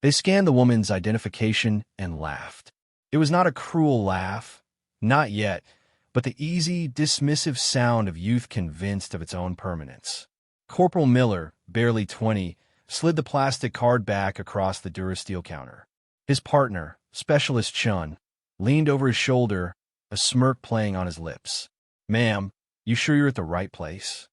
They scanned the woman's identification and laughed. It was not a cruel laugh, not yet, but the easy, dismissive sound of youth convinced of its own permanence. Corporal Miller, barely 20, slid the plastic card back across the Durasteel counter. His partner, Specialist Chun, leaned over his shoulder, a smirk playing on his lips. "Ma'am, you sure you're at the right place?"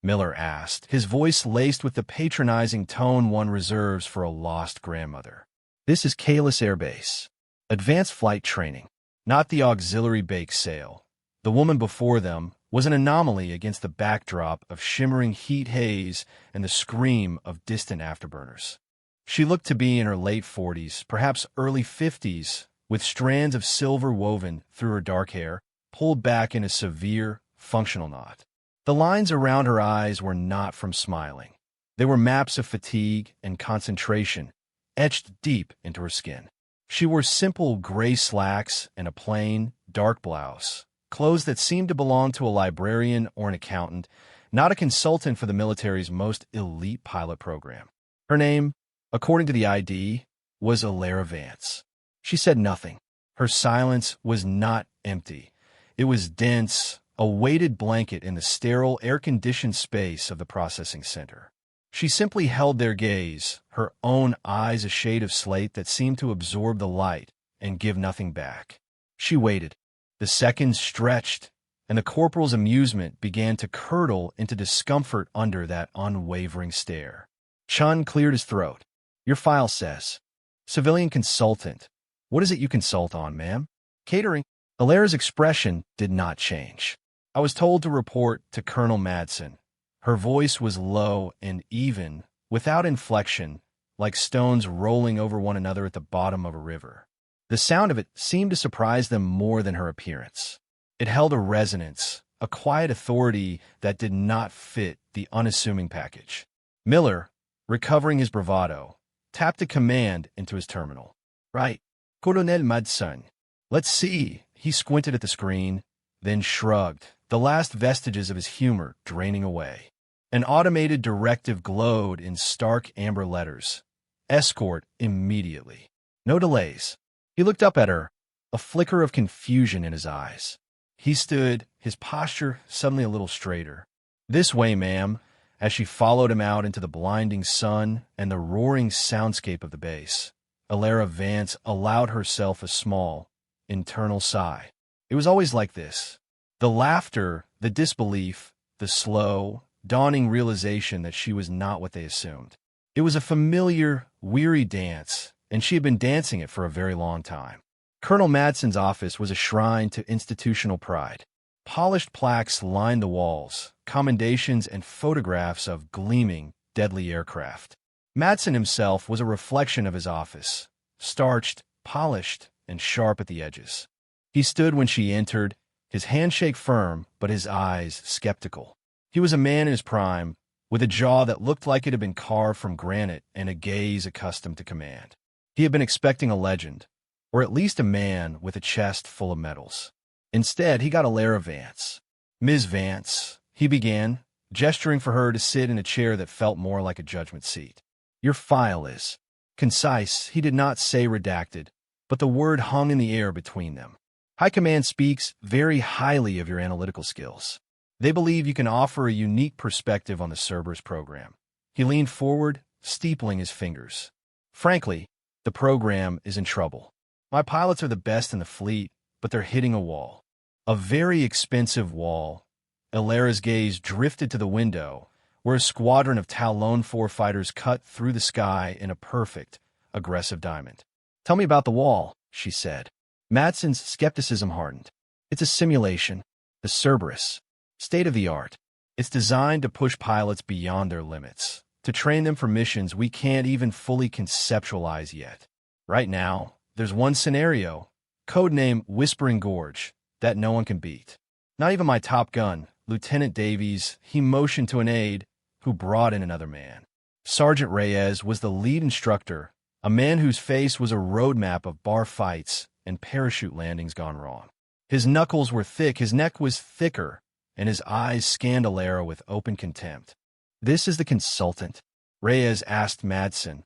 Miller asked, his voice laced with the patronizing tone one reserves for a lost grandmother. "This is Kalis Air Base. Advanced flight training, not the auxiliary bake sale." The woman before them was an anomaly against the backdrop of shimmering heat haze and the scream of distant afterburners. She looked to be in her late 40s, perhaps early 50s, with strands of silver woven through her dark hair, pulled back in a severe, functional knot. The lines around her eyes were not from smiling. They were maps of fatigue and concentration, etched deep into her skin. She wore simple gray slacks and a plain, dark blouse, clothes that seemed to belong to a librarian or an accountant, not a consultant for the military's most elite pilot program. Her name, according to the ID, was Alara Vance. She said nothing. Her silence was not empty. It was dense, a weighted blanket in the sterile, air-conditioned space of the processing center. She simply held their gaze, her own eyes a shade of slate that seemed to absorb the light and give nothing back. She waited. The seconds stretched, and the corporal's amusement began to curdle into discomfort under that unwavering stare. Chun cleared his throat. "Your file says, civilian consultant. What is it you consult on, ma'am?" "Catering." Alara's expression did not change. "I was told to report to Colonel Madson." Her voice was low and even, without inflection, like stones rolling over one another at the bottom of a river. The sound of it seemed to surprise them more than her appearance. It held a resonance, a quiet authority that did not fit the unassuming package. Miller, recovering his bravado, tapped a command into his terminal. "Right, Colonel Madson. Let's see." He squinted at the screen, then shrugged, the last vestiges of his humor draining away. An automated directive glowed in stark amber letters. "Escort immediately. No delays." He looked up at her, a flicker of confusion in his eyes. He stood, his posture suddenly a little straighter. "This way, ma'am," as she followed him out into the blinding sun and the roaring soundscape of the base. Alara Vance allowed herself a small, internal sigh. It was always like this. The laughter, the disbelief, the slow, dawning realization that she was not what they assumed. It was a familiar, weary dance, and she had been dancing it for a very long time. Colonel Madson's office was a shrine to institutional pride. Polished plaques lined the walls, commendations and photographs of gleaming, deadly aircraft. Madson himself was a reflection of his office, starched, polished, and sharp at the edges. He stood when she entered, his handshake firm, but his eyes skeptical. He was a man in his prime, with a jaw that looked like it had been carved from granite and a gaze accustomed to command. He had been expecting a legend, or at least a man with a chest full of medals. Instead, he got Alara Vance. "Ms. Vance," he began, gesturing for her to sit in a chair that felt more like a judgment seat. "Your file is." Concise, he did not say redacted, but the word hung in the air between them. "High Command speaks very highly of your analytical skills. They believe you can offer a unique perspective on the Cerberus program." He leaned forward, steepling his fingers. "Frankly, the program is in trouble. My pilots are the best in the fleet, but they're hitting a wall. A very expensive wall." Alara's gaze drifted to the window, where a squadron of Talon 4 fighters cut through the sky in a perfect, aggressive diamond. "Tell me about the wall," she said. Madson's skepticism hardened. "It's a simulation. The Cerberus. State of the art. It's designed to push pilots beyond their limits, to train them for missions we can't even fully conceptualize yet. Right now, there's one scenario, codename Whispering Gorge, that no one can beat. Not even my top gun, Lieutenant Davies." He motioned to an aide, who brought in another man. Sergeant Reyes was the lead instructor, a man whose face was a roadmap of bar fights and parachute landings gone wrong. His knuckles were thick, his neck was thicker, and his eyes scanned Alara with open contempt. "This is the consultant?" Reyes asked Madson.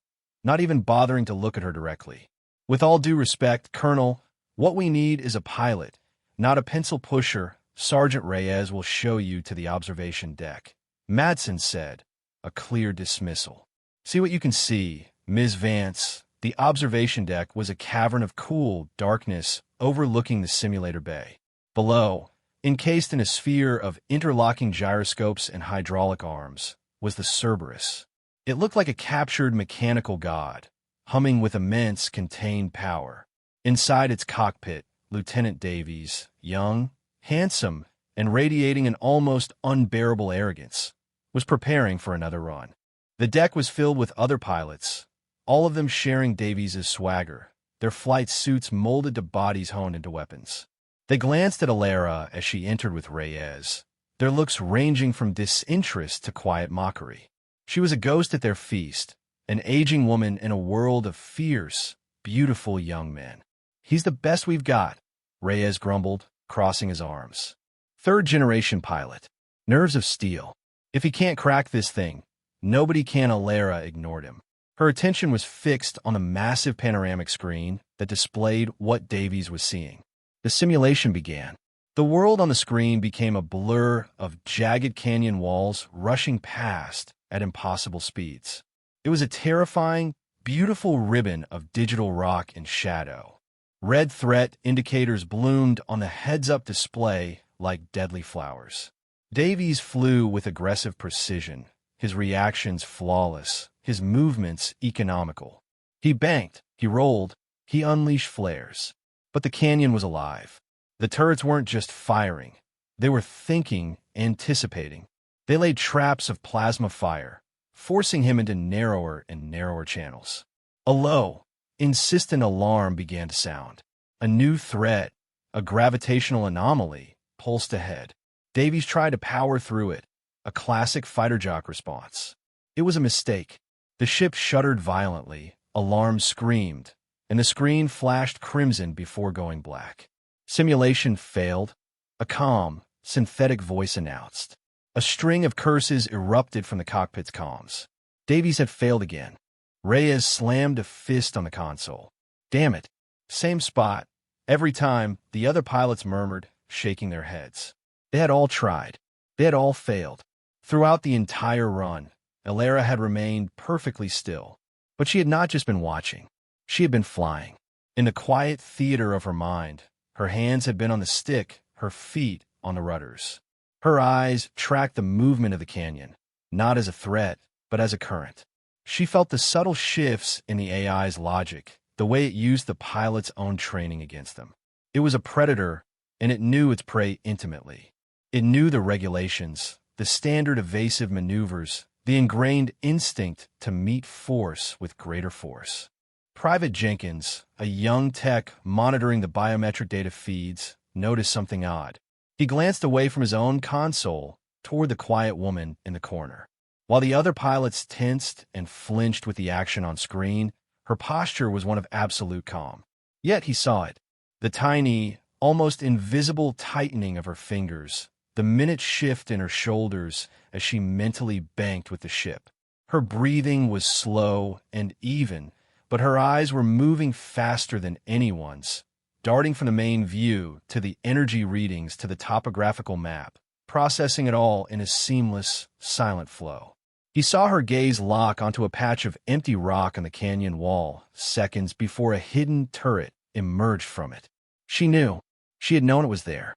not even bothering to look at her directly. "With all due respect, Colonel, what we need is a pilot, not a pencil pusher. Sergeant Reyes will show you to the observation deck," Madson said, a clear dismissal. "See what you can see, Ms. Vance." The observation deck was a cavern of cool darkness overlooking the simulator bay. Below, encased in a sphere of interlocking gyroscopes and hydraulic arms, was the Cerberus. It looked like a captured mechanical god, humming with immense contained power. Inside its cockpit, Lieutenant Davies, young, handsome, and radiating an almost unbearable arrogance, was preparing for another run. The deck was filled with other pilots, all of them sharing Davies' swagger, their flight suits molded to bodies honed into weapons. They glanced at Alara as she entered with Reyes, their looks ranging from disinterest to quiet mockery. She was a ghost at their feast, an aging woman in a world of fierce, beautiful young men. "He's the best we've got," Reyes grumbled, crossing his arms. "Third-generation pilot. Nerves of steel. If he can't crack this thing, nobody can." Alara ignored him. Her attention was fixed on the massive panoramic screen that displayed what Davies was seeing. The simulation began. The world on the screen became a blur of jagged canyon walls rushing past at impossible speeds. It was a terrifying, beautiful ribbon of digital rock and shadow. Red threat indicators bloomed on the heads-up display like deadly flowers. Davies flew with aggressive precision, his reactions flawless, his movements economical. He banked, he rolled, he unleashed flares. But the canyon was alive. The turrets weren't just firing. They were thinking, anticipating. They laid traps of plasma fire, forcing him into narrower and narrower channels. A low, insistent alarm began to sound. A new threat, a gravitational anomaly, pulsed ahead. Davies tried to power through it, a classic fighter jock response. It was a mistake. The ship shuddered violently, alarms screamed, and the screen flashed crimson before going black. Simulation failed, a calm, synthetic voice announced. A string of curses erupted from the cockpit's comms. Davies had failed again. Reyes slammed a fist on the console. "Damn it. Same spot. Every time," the other pilots murmured, shaking their heads. They had all tried. They had all failed. Throughout the entire run, Alara had remained perfectly still. But she had not just been watching. She had been flying. In the quiet theater of her mind, her hands had been on the stick, her feet on the rudders. Her eyes tracked the movement of the canyon, not as a threat, but as a current. She felt the subtle shifts in the AI's logic, the way it used the pilot's own training against them. It was a predator, and it knew its prey intimately. It knew the regulations, the standard evasive maneuvers, the ingrained instinct to meet force with greater force. Private Jenkins, a young tech monitoring the biometric data feeds, noticed something odd. He glanced away from his own console toward the quiet woman in the corner. While the other pilots tensed and flinched with the action on screen, her posture was one of absolute calm. Yet he saw it. The tiny, almost invisible tightening of her fingers, the minute shift in her shoulders as she mentally banked with the ship. Her breathing was slow and even, but her eyes were moving faster than anyone's, darting from the main view to the energy readings to the topographical map, processing it all in a seamless, silent flow. He saw her gaze lock onto a patch of empty rock on the canyon wall, seconds before a hidden turret emerged from it. She knew. She had known it was there.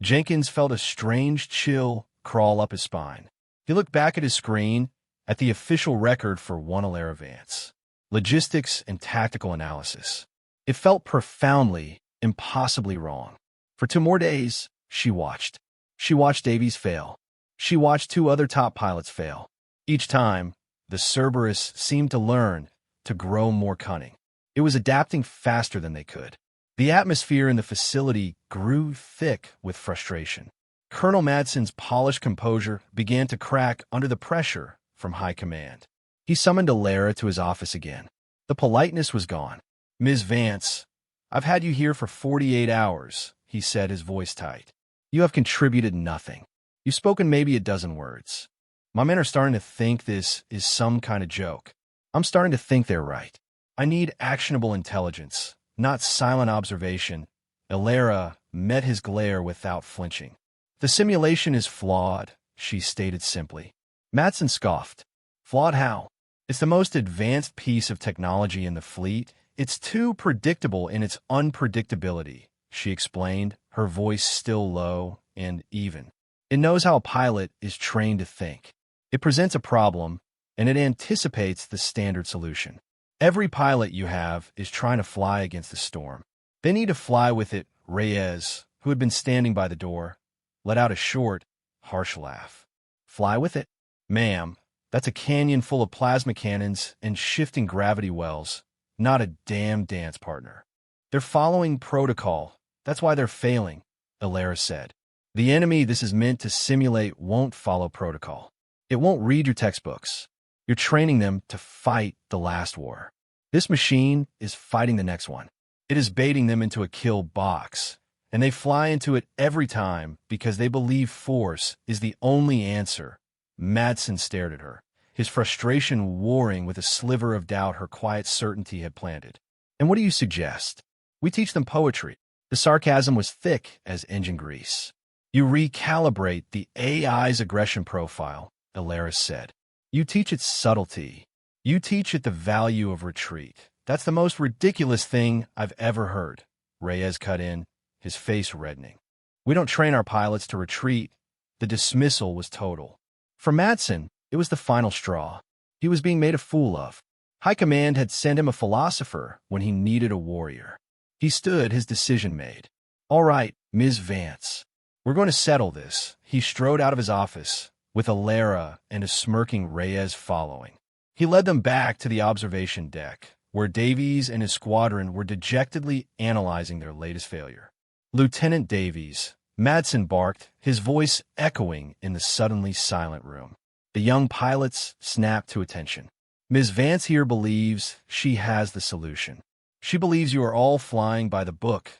Jenkins felt a strange chill crawl up his spine. He looked back at his screen, at the official record for one Alara Vance. Logistics and tactical analysis. It felt profoundly, impossibly wrong. For 2 more days, she watched. She watched Davies fail. She watched 2 other top pilots fail. Each time, the Cerberus seemed to learn, to grow more cunning. It was adapting faster than they could. The atmosphere in the facility grew thick with frustration. Colonel Madson's polished composure began to crack under the pressure from high command. He summoned Alara to his office again. The politeness was gone. "Ms. Vance, I've had you here for 48 hours, he said, his voice tight. "You have contributed nothing. You've spoken maybe a dozen words. My men are starting to think this is some kind of joke. I'm starting to think they're right. I need actionable intelligence, not silent observation. Ilera met his glare without flinching. The simulation is flawed, she stated simply. Madson scoffed. Flawed how? It's the most advanced piece of technology in the fleet. It's too predictable in its unpredictability, she explained, her voice still low and even. It knows how a pilot is trained to think. It presents a problem, and it anticipates the standard solution. Every pilot you have is trying to fly against the storm. They need to fly with it. Reyes, who had been standing by the door, let out a short, harsh laugh. Fly with it? Ma'am, that's a canyon full of plasma cannons and shifting gravity wells, not a damn dance partner. They're following protocol. That's why they're failing, Ilera said. The enemy this is meant to simulate won't follow protocol. It won't read your textbooks. You're training them to fight the last war. This machine is fighting the next one. It is baiting them into a kill box, and they fly into it every time because they believe force is the only answer. Madson stared at her, his frustration warring with a sliver of doubt her quiet certainty had planted. And what do you suggest? We teach them poetry. The sarcasm was thick as engine grease. You recalibrate the AI's aggression profile, Ilera said. You teach it subtlety. You teach it the value of retreat. That's the most ridiculous thing I've ever heard. Reyes cut in, his face reddening. We don't train our pilots to retreat. The dismissal was total. For Madson, it was the final straw. He was being made a fool of. High Command had sent him a philosopher when he needed a warrior. He stood, his decision made. All right, Ms. Vance. We're going to settle this. He strode out of his office, with Ilera and a smirking Reyes following. He led them back to the observation deck, where Davies and his squadron were dejectedly analyzing their latest failure. Lieutenant Davies, Madson barked, his voice echoing in the suddenly silent room. The young pilots snapped to attention. Ms. Vance here believes she has the solution. She believes you are all flying by the book.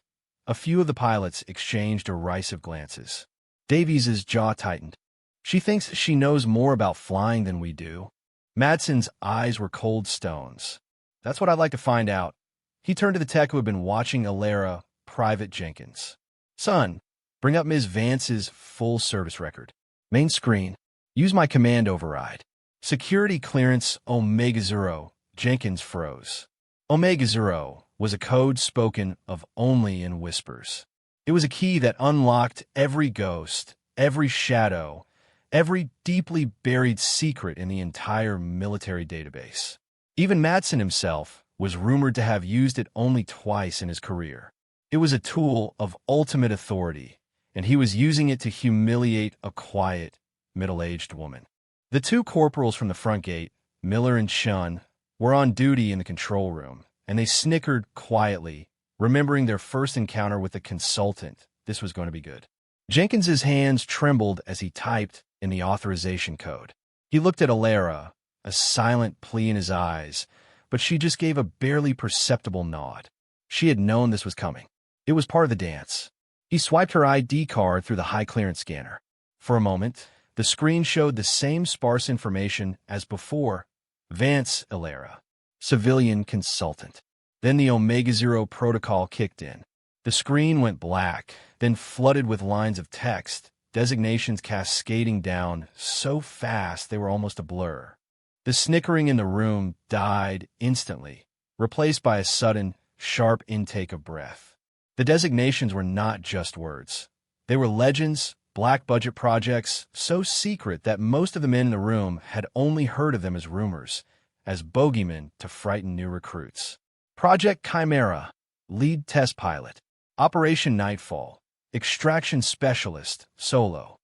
A few of the pilots exchanged derisive glances. Davies's jaw tightened. She thinks she knows more about flying than we do. Madson's eyes were cold stones. That's what I'd like to find out. He turned to the tech who had been watching Ilera, Private Jenkins. Son, bring up Ms. Vance's full service record. Main screen. Use my command override. Security clearance Omega Zero. Jenkins froze. Omega Zero was a code spoken of only in whispers. It was a key that unlocked every ghost, every shadow, every deeply buried secret in the entire military database. Even Madson himself was rumored to have used it only twice in his career. It was a tool of ultimate authority, and he was using it to humiliate a quiet, middle-aged woman. The two corporals from the front gate, Miller and Shun, were on duty in the control room, and they snickered quietly, remembering their first encounter with the consultant. This was going to be good. Jenkins's hands trembled as he typed in the authorization code. He looked at Ilera, a silent plea in his eyes, but she just gave a barely perceptible nod. She had known this was coming. It was part of the dance. He swiped her ID card through the high-clearance scanner. For a moment, the screen showed the same sparse information as before. Vance Ilera, civilian consultant. Then the Omega Zero protocol kicked in. The screen went black, then flooded with lines of text, designations cascading down so fast they were almost a blur. The snickering in the room died instantly, replaced by a sudden, sharp intake of breath. The designations were not just words. They were legends, black-budget projects, so secret that most of the men in the room had only heard of them as rumors, as bogeymen to frighten new recruits. Project Chimera, lead test pilot. Operation Nightfall, extraction specialist, solo.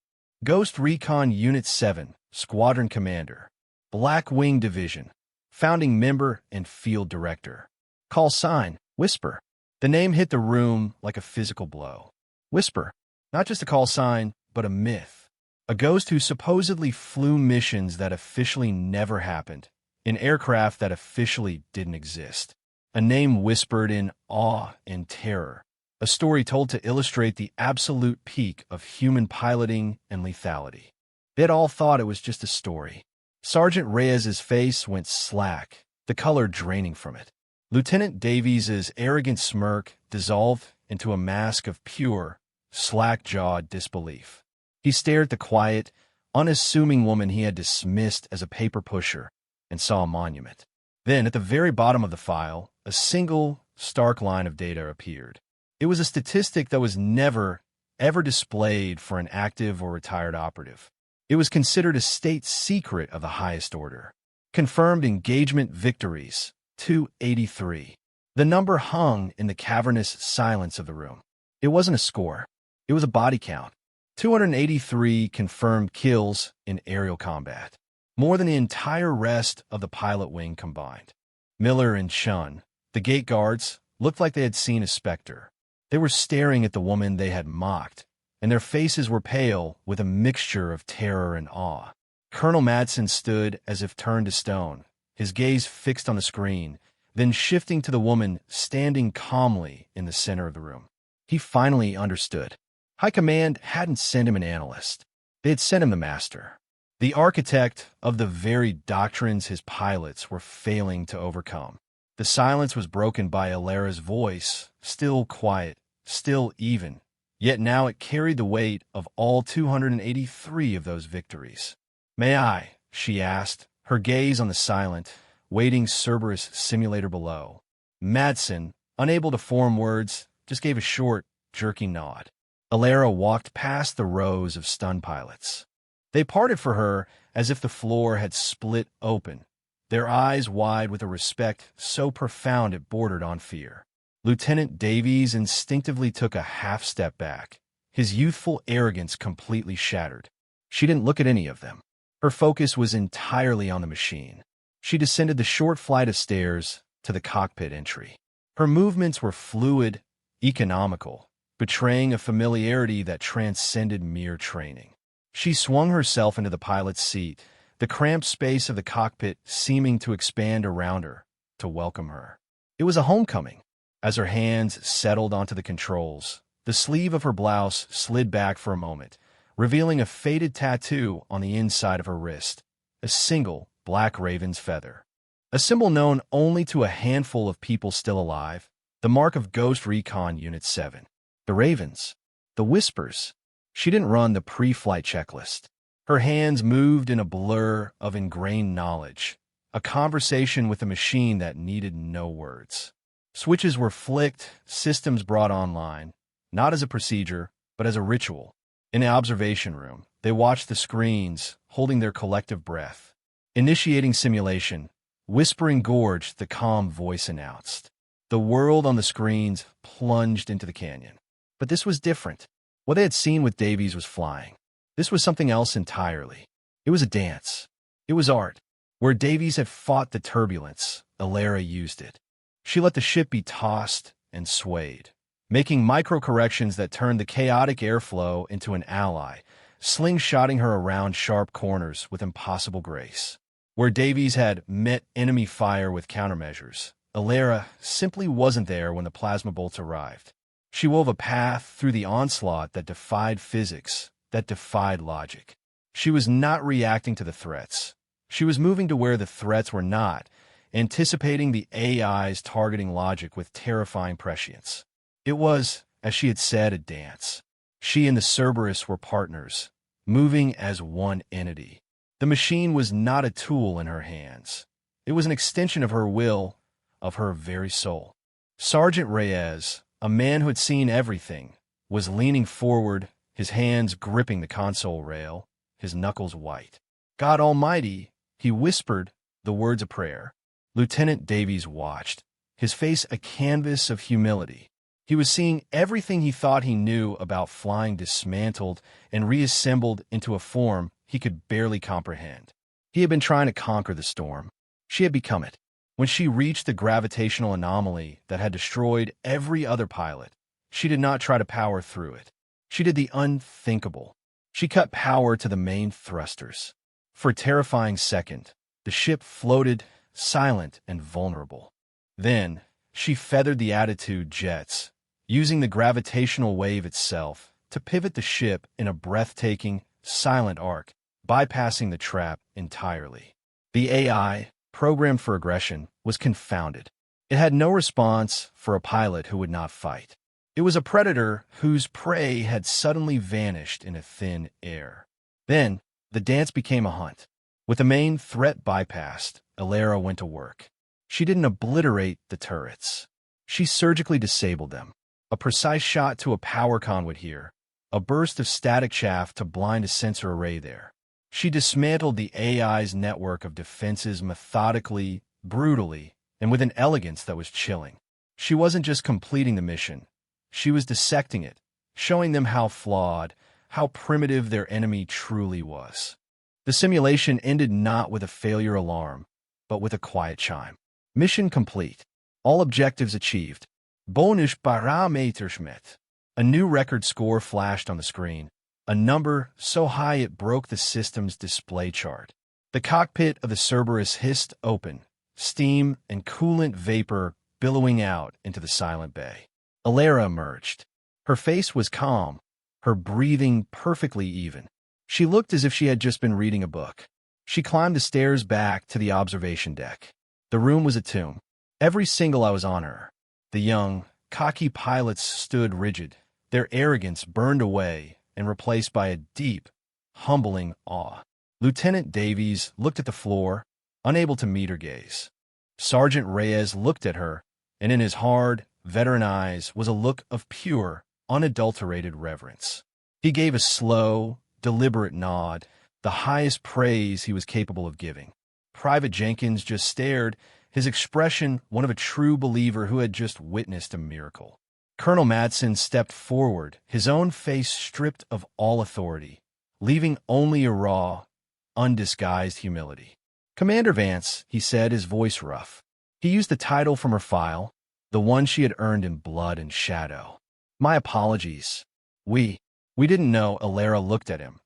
Ghost Recon Unit 7, squadron commander. Black Wing Division, founding member and field director. Call sign, Whisper. The name hit the room like a physical blow. Whisper, not just a call sign, but a myth. A ghost who supposedly flew missions that officially never happened, in aircraft that officially didn't exist. A name whispered in awe and terror. A story told to illustrate the absolute peak of human piloting and lethality. They'd all thought it was just a story. Sergeant Reyes's face went slack, the color draining from it. Lieutenant Davies's arrogant smirk dissolved into a mask of pure, slack-jawed disbelief. He stared at the quiet, unassuming woman he had dismissed as a paper pusher and saw a monument. Then, at the very bottom of the file, a single, stark line of data appeared. It was a statistic that was never, ever displayed for an active or retired operative. It was considered a state secret of the highest order. Confirmed engagement victories, 283. The number hung in the cavernous silence of the room. It wasn't a score. It was a body count. 283 confirmed kills in aerial combat. More than the entire rest of the pilot wing combined. Miller and Chun, the gate guards, looked like they had seen a specter. They were staring at the woman they had mocked, and their faces were pale with a mixture of terror and awe. Colonel Madson stood as if turned to stone, his gaze fixed on the screen, then shifting to the woman standing calmly in the center of the room. He finally understood. High Command hadn't sent him an analyst. They had sent him the master, the architect of the very doctrines his pilots were failing to overcome. The silence was broken by Alara's voice, still quiet, still even, yet now it carried the weight of all 283 of those victories. "May I?" she asked, her gaze on the silent, waiting Cerberus simulator below. Madson, unable to form words, just gave a short, jerky nod. Alara walked past the rows of stunned pilots. They parted for her as if the floor had split open, their eyes wide with a respect so profound it bordered on fear. Lieutenant Davies instinctively took a half-step back, his youthful arrogance completely shattered. She didn't look at any of them. Her focus was entirely on the machine. She descended the short flight of stairs to the cockpit entry. Her movements were fluid, economical, betraying a familiarity that transcended mere training. She swung herself into the pilot's seat, the cramped space of the cockpit seeming to expand around her to welcome her. It was a homecoming. As her hands settled onto the controls, the sleeve of her blouse slid back for a moment, revealing a faded tattoo on the inside of her wrist, a single black raven's feather. A symbol known only to a handful of people still alive, the mark of Ghost Recon Unit 7. The Ravens. The Whispers. She didn't run the pre-flight checklist. Her hands moved in a blur of ingrained knowledge, a conversation with a machine that needed no words. Switches were flicked, systems brought online, not as a procedure, but as a ritual. In the observation room, they watched the screens, holding their collective breath. Initiating simulation, Whispering Gorge, the calm voice announced. The world on the screens plunged into the canyon. But this was different. What they had seen with Davies was flying. This was something else entirely. It was a dance. It was art. Where Davies had fought the turbulence, Alara used it. She let the ship be tossed and swayed, making micro-corrections that turned the chaotic airflow into an ally, slingshotting her around sharp corners with impossible grace. Where Davies had met enemy fire with countermeasures, Alara simply wasn't there when the plasma bolts arrived. She wove a path through the onslaught that defied physics, that defied logic. She was not reacting to the threats. She was moving to where the threats were not, anticipating the AI's targeting logic with terrifying prescience. It was, as she had said, a dance. She and the Cerberus were partners, moving as one entity. The machine was not a tool in her hands. It was an extension of her will, of her very soul. Sergeant Reyes, a man who had seen everything, was leaning forward, his hands gripping the console rail, his knuckles white. "God Almighty," he whispered, the words of prayer. Lieutenant Davies watched, his face a canvas of humility. He was seeing everything he thought he knew about flying dismantled and reassembled into a form he could barely comprehend. He had been trying to conquer the storm. She had become it. When she reached the gravitational anomaly that had destroyed every other pilot, she did not try to power through it. She did the unthinkable. She cut power to the main thrusters. For a terrifying second, the ship floated, silent and vulnerable. Then, she feathered the attitude jets, using the gravitational wave itself to pivot the ship in a breathtaking, silent arc, bypassing the trap entirely. The AI, programmed for aggression, was confounded. It had no response for a pilot who would not fight. It was a predator whose prey had suddenly vanished in a thin air. Then, the dance became a hunt. With the main threat bypassed, Alara went to work. She didn't obliterate the turrets. She surgically disabled them. A precise shot to a power conduit here, a burst of static chaff to blind a sensor array there. She dismantled the AI's network of defenses methodically, brutally, and with an elegance that was chilling. She wasn't just completing the mission. She was dissecting it, showing them how flawed, how primitive their enemy truly was. The simulation ended not with a failure alarm, but with a quiet chime. Mission complete. All objectives achieved. Bonus Parameterschmidt. A new record score flashed on the screen, a number so high it broke the system's display chart. The cockpit of the Cerberus hissed open, steam and coolant vapor billowing out into the silent bay. Alara emerged. Her face was calm, her breathing perfectly even. She looked as if she had just been reading a book. She climbed the stairs back to the observation deck. The room was a tomb. Every single eye was on her. The young, cocky pilots stood rigid, their arrogance burned away and replaced by a deep, humbling awe. Lieutenant Davies looked at the floor, unable to meet her gaze. Sergeant Reyes looked at her, and in his hard, veteran eyes was a look of pure, unadulterated reverence. He gave a slow, deliberate nod, the highest praise he was capable of giving. Private Jenkins just stared, his expression one of a true believer who had just witnessed a miracle. Colonel Madson stepped forward, his own face stripped of all authority, leaving only a raw, undisguised humility. "Commander Vance," he said, his voice rough. He used the title from her file, the one she had earned in blood and shadow. "My apologies. We didn't know." Alara looked at him,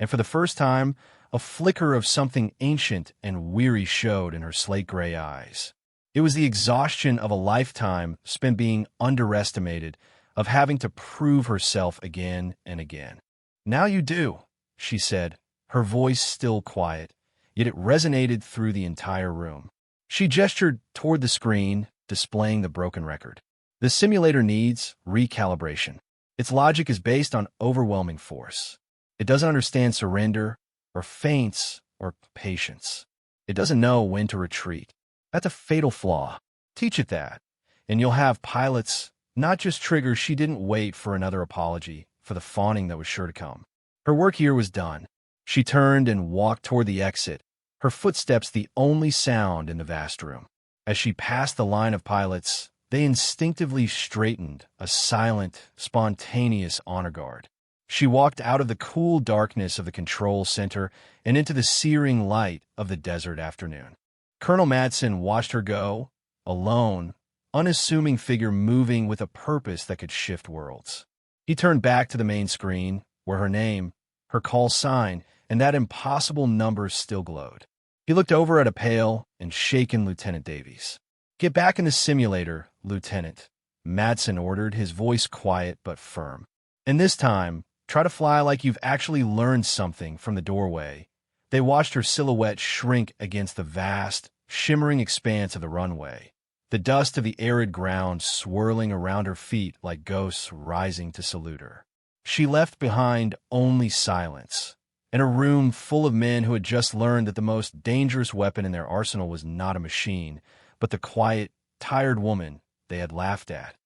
and for the first time, a flicker of something ancient and weary showed in her slate-gray eyes. It was the exhaustion of a lifetime spent being underestimated, of having to prove herself again and again. "Now you do," she said, her voice still quiet, yet it resonated through the entire room. She gestured toward the screen, displaying the broken record. "The simulator needs recalibration. Its logic is based on overwhelming force. It doesn't understand surrender, or feints, or patience. It doesn't know when to retreat. That's a fatal flaw. Teach it that, and you'll have pilots, not just triggers." She didn't wait for another apology for the fawning that was sure to come. Her work here was done. She turned and walked toward the exit, her footsteps the only sound in the vast room. As she passed the line of pilots, they instinctively straightened, a silent, spontaneous honor guard. She walked out of the cool darkness of the control center and into the searing light of the desert afternoon. Colonel Madson watched her go, alone, unassuming figure moving with a purpose that could shift worlds. He turned back to the main screen, where her name, her call sign, and that impossible number still glowed. He looked over at a pale and shaken Lieutenant Davies. "Get back in the simulator, Lieutenant," Madson ordered, his voice quiet but firm. "And this time, try to fly like you've actually learned something." From the doorway, they watched her silhouette shrink against the vast, shimmering expanse of the runway, the dust of the arid ground swirling around her feet like ghosts rising to salute her. She left behind only silence, and a room full of men who had just learned that the most dangerous weapon in their arsenal was not a machine, but the quiet, tired woman they had laughed at,